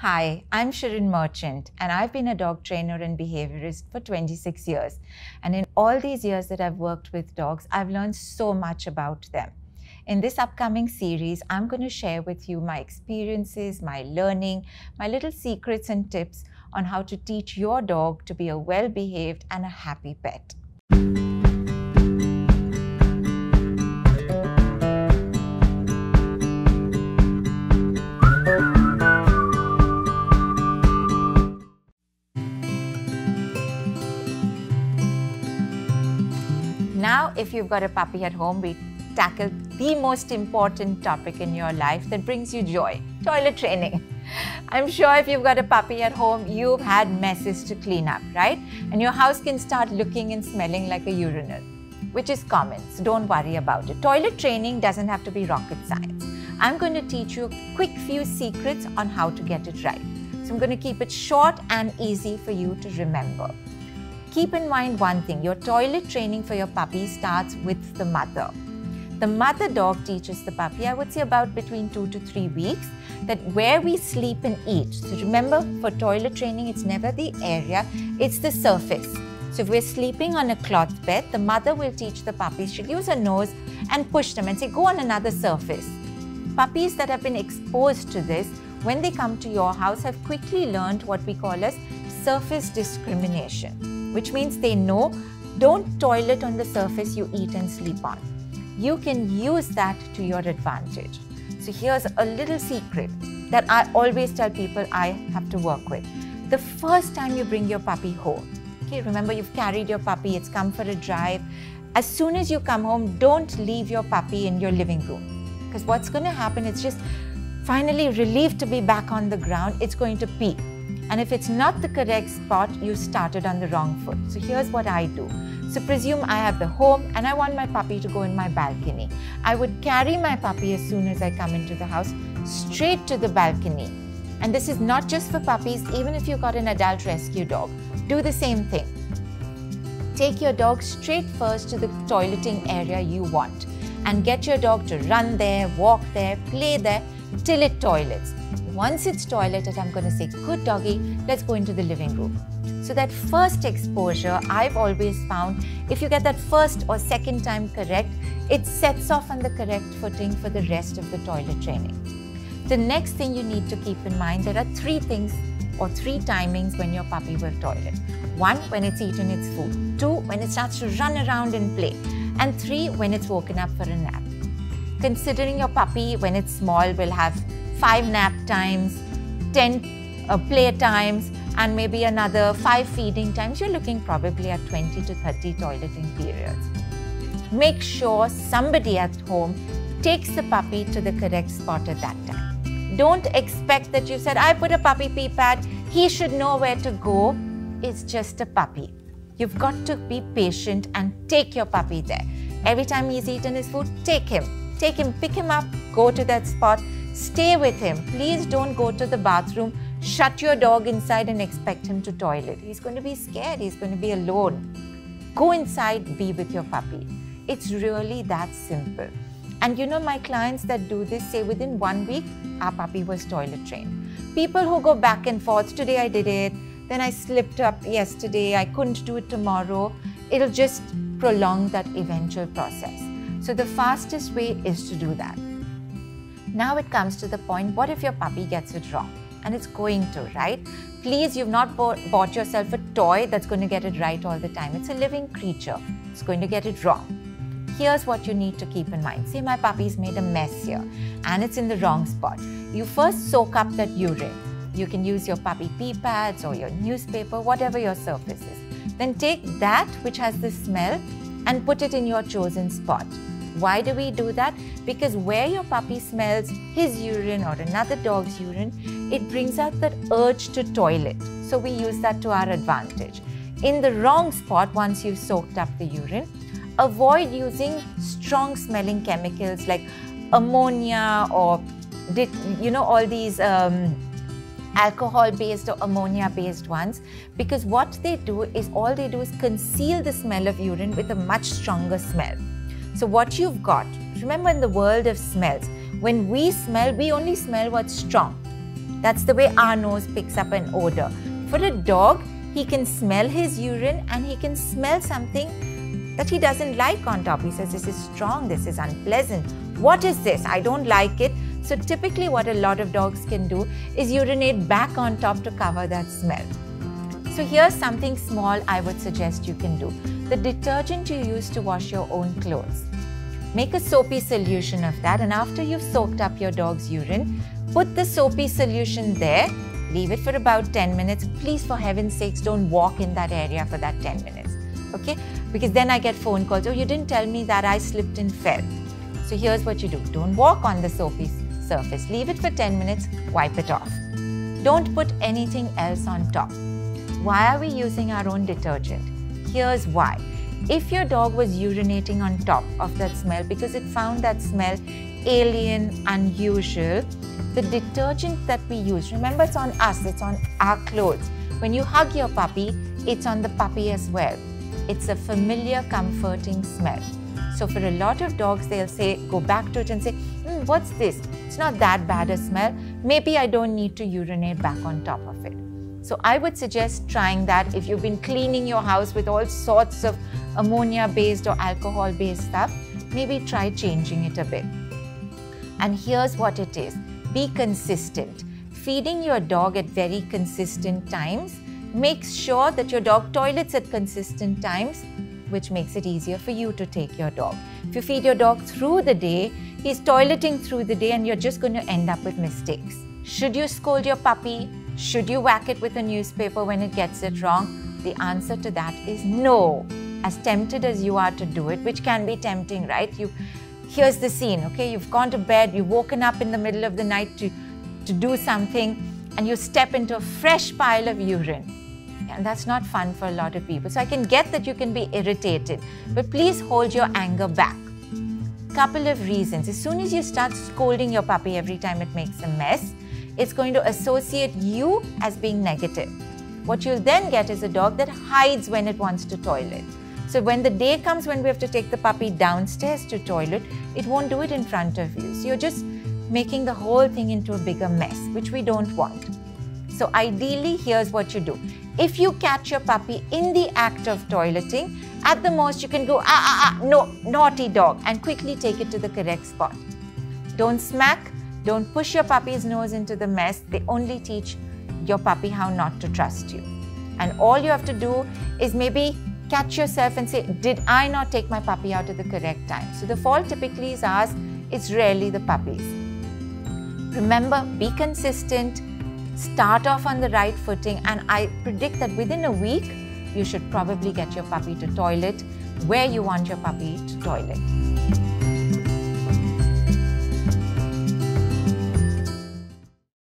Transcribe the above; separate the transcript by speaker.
Speaker 1: Hi, I'm Shirin Merchant, and I've been a dog trainer and behaviorist for 26 years. And in all these years that I've worked with dogs, I've learned so much about them. In this upcoming series, I'm going to share with you my experiences, my learning, my little secrets and tips on how to teach your dog to be a well-behaved and a happy pet. Now, if you've got a puppy at home, we tackle the most important topic in your life that brings you joy, toilet training. I'm sure if you've got a puppy at home, you've had messes to clean up, right? And your house can start looking and smelling like a urinal, which is common, so don't worry about it. Toilet training doesn't have to be rocket science. I'm going to teach you a quick few secrets on how to get it right. So I'm going to keep it short and easy for you to remember. Keep in mind one thing, your toilet training for your puppy starts with the mother. The mother dog teaches the puppy, I would say about between 2 to 3 weeks, that where we sleep and eat. So remember, for toilet training, it's never the area, it's the surface. So if we're sleeping on a cloth bed, the mother will teach the puppies, she'll use her nose and push them and say, go on another surface. Puppies that have been exposed to this, when they come to your house, have quickly learned what we call as surface discrimination, which means they know don't toilet on the surface you eat and sleep on. You can use that to your advantage. So here's a little secret that I always tell people I have to work with. The first time you bring your puppy home, okay, remember you've carried your puppy, it's come for a drive. As soon as you come home, don't leave your puppy in your living room. Because what's going to happen, it's just finally relieved to be back on the ground, it's going to pee. And if it's not the correct spot, you started on the wrong foot. So here's what I do. So presume I have the home and I want my puppy to go in my balcony. I would carry my puppy as soon as I come into the house straight to the balcony. And this is not just for puppies, even if you've got an adult rescue dog. Do the same thing. Take your dog straight first to the toileting area you want and get your dog to run there, walk there, play there till it toilets. Once it's toileted, I'm going to say, good doggy, let's go into the living room. So that first exposure, I've always found, if you get that first or second time correct, it sets off on the correct footing for the rest of the toilet training. The next thing you need to keep in mind, there are 3 things or 3 timings when your puppy will toilet. 1, when it's eaten its food. 2, when it starts to run around and play. And 3, when it's woken up for a nap. Considering your puppy, when it's small, will have 5 nap times, 10 play times, and maybe another 5 feeding times, you're looking probably at 20 to 30 toileting periods. Make sure somebody at home takes the puppy to the correct spot at that time. Don't expect that you said, I put a puppy pee pad, he should know where to go. It's just a puppy. You've got to be patient and take your puppy there. Every time he's eaten his food, take him, pick him up, go to that spot. Stay with him. Please don't go to the bathroom, shut your dog inside and expect him to toilet. He's going to be scared. He's going to be alone. Go inside, be with your puppy. It's really that simple. And you know, my clients that do this say within 1 week, our puppy was toilet trained. People who go back and forth, today I did it, then I slipped up yesterday, I couldn't do it tomorrow. It'll just prolong that eventual process. So the fastest way is to do that. Now it comes to the point, what if your puppy gets it wrong? And it's going to, right? Please, you've not bought yourself a toy that's going to get it right all the time. It's a living creature. It's going to get it wrong. Here's what you need to keep in mind. Say my puppy's made a mess here and it's in the wrong spot. You first soak up that urine. You can use your puppy pee pads or your newspaper, whatever your surface is. Then take that which has the smell and put it in your chosen spot. Why do we do that? Because where your puppy smells his urine or another dog's urine, it brings out that urge to toilet. So we use that to our advantage. In the wrong spot, once you've soaked up the urine, avoid using strong smelling chemicals like ammonia or all these alcohol-based or ammonia-based ones, because what they do is all they do is conceal the smell of urine with a much stronger smell. So what you've got, remember in the world of smells, when we smell, we only smell what's strong. That's the way our nose picks up an odor. For a dog, he can smell his urine and he can smell something that he doesn't like on top. He says, this is strong, this is unpleasant. What is this? I don't like it. So typically what a lot of dogs can do is urinate back on top to cover that smell. So here's something small I would suggest you can do. The detergent you use to wash your own clothes. Make a soapy solution of that, and after you've soaked up your dog's urine, put the soapy solution there, leave it for about 10 minutes. Please, for heaven's sakes, don't walk in that area for that 10 minutes, okay? Because then I get phone calls, oh, you didn't tell me that, I slipped and fell. So here's what you do. Don't walk on the soapy surface. Leave it for 10 minutes, wipe it off. Don't put anything else on top. Why are we using our own detergent? Here's why. If your dog was urinating on top of that smell because it found that smell alien, unusual, the detergent that we use, remember it's on us, it's on our clothes. When you hug your puppy, it's on the puppy as well. It's a familiar, comforting smell. So for a lot of dogs, they'll say, go back to it and say, what's this? It's not that bad a smell. Maybe I don't need to urinate back on top of it. So I would suggest trying that if you've been cleaning your house with all sorts of ammonia-based or alcohol-based stuff, maybe try changing it a bit. And here's what it is. Be consistent. Feeding your dog at very consistent times makes sure that your dog toilets at consistent times, which makes it easier for you to take your dog. If you feed your dog through the day, he's toileting through the day and you're just going to end up with mistakes. Should you scold your puppy? Should you whack it with a newspaper when it gets it wrong? The answer to that is no. As tempted as you are to do it, which can be tempting, right? Here's the scene, okay? You've gone to bed, you've woken up in the middle of the night to do something, and you step into a fresh pile of urine. And that's not fun for a lot of people. So I can get that you can be irritated, but please hold your anger back. Couple of reasons. As soon as you start scolding your puppy every time it makes a mess, it's going to associate you as being negative. What you'll then get is a dog that hides when it wants to toilet. So when the day comes when we have to take the puppy downstairs to toilet, it won't do it in front of you. So you're just making the whole thing into a bigger mess, which we don't want. So ideally, here's what you do. If you catch your puppy in the act of toileting, at the most you can go, no, naughty dog, and quickly take it to the correct spot. Don't smack. Don't push your puppy's nose into the mess. They only teach your puppy how not to trust you. And all you have to do is maybe catch yourself and say, did I not take my puppy out at the correct time? So the fault typically is ours. It's rarely the puppy's. Remember, be consistent, start off on the right footing, and I predict that within a week, you should probably get your puppy to toilet where you want your puppy to toilet.